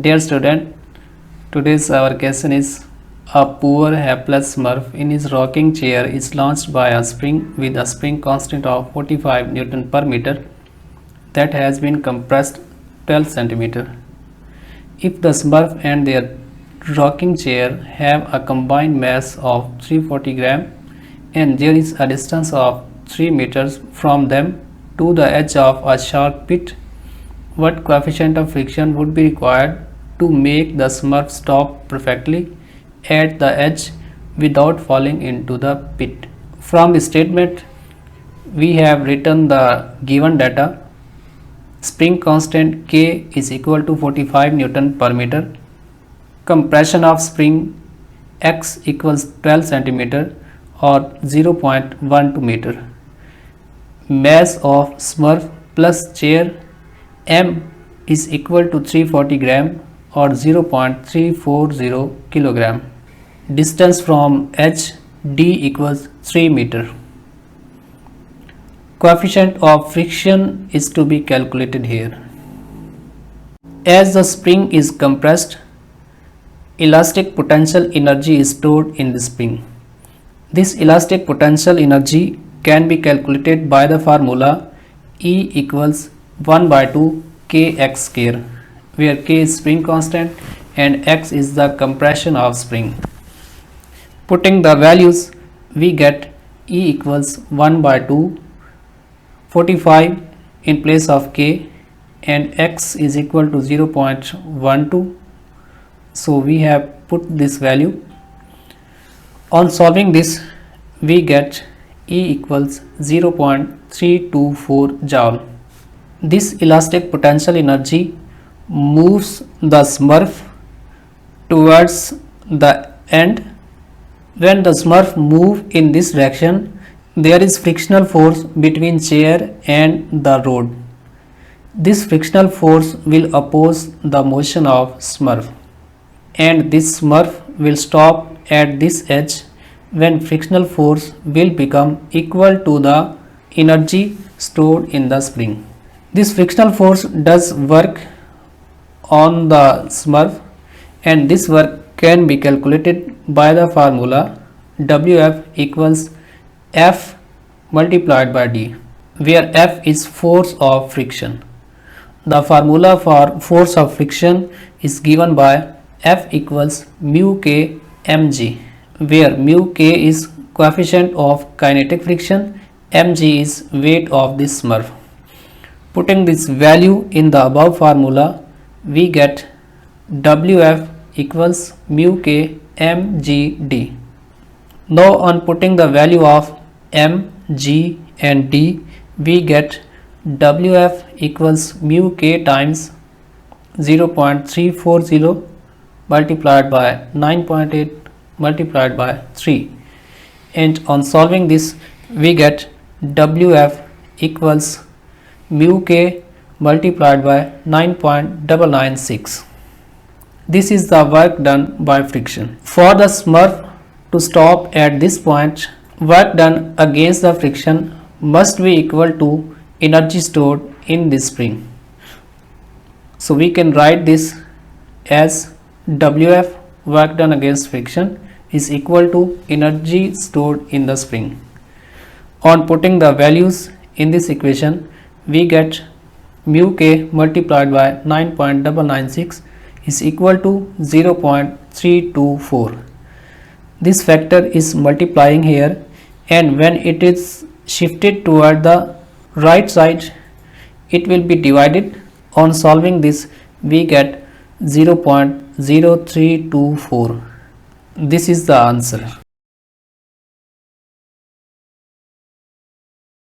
Dear student, today's our question is: a poor helpless Smurf in his rocking chair is launched by a spring with a spring constant of 45 Newton per meter that has been compressed 12 centimeter. If the Smurf and their rocking chair have a combined mass of 340 gram and there is a distance of 3 meters from them to the edge of a shark pit, what coefficient of friction would be required to make the Smurf stop perfectly at the edge without falling into the pit? From the statement, we have written the given data. Spring constant K is equal to 45 Newton per meter. Compression of spring X equals 12 centimeter or 0.12 meter. Mass of Smurf plus chair M is equal to 340 gram or 0.340 kilogram. Distance from edge D equals 3 meter. Coefficient of friction is to be calculated here. As the spring is compressed, elastic potential energy is stored in the spring. This elastic potential energy can be calculated by the formula E equals 1 by 2 kx square, where k is spring constant and x is the compression of spring. Putting the values, we get E equals 1 by 2 45 in place of k and x is equal to 0.12. So we have put this value. On solving this, we get E equals 0.324 joule. This elastic potential energy moves the Smurf towards the end. When the Smurf moves in this direction, there is frictional force between chair and the rod. This frictional force will oppose the motion of Smurf, and this Smurf will stop at this edge when frictional force will become equal to the energy stored in the spring. This frictional force does work on the Smurf, and this work can be calculated by the formula Wf equals F multiplied by D, where F is force of friction. The formula for force of friction is given by F equals mu k mg, where mu k is coefficient of kinetic friction, mg is weight of this Smurf. Putting this value in the above formula, we get Wf equals mu k mgd. Now on putting the value of m, g and d, we get Wf equals mu k times 0.340 multiplied by 9.8 multiplied by 3, and on solving this we get Wf equals mu k multiplied by 9.996. This is the work done by friction. For the Smurf to stop at this point, work done against the friction must be equal to energy stored in this spring. So we can write this as Wf, work done against friction, is equal to energy stored in the spring. On putting the values in this equation, we get mu k multiplied by 9.996 is equal to 0.324. This factor is multiplying here, and when it is shifted toward the right side, it will be divided. On solving this, we get 0.0324. This is the answer.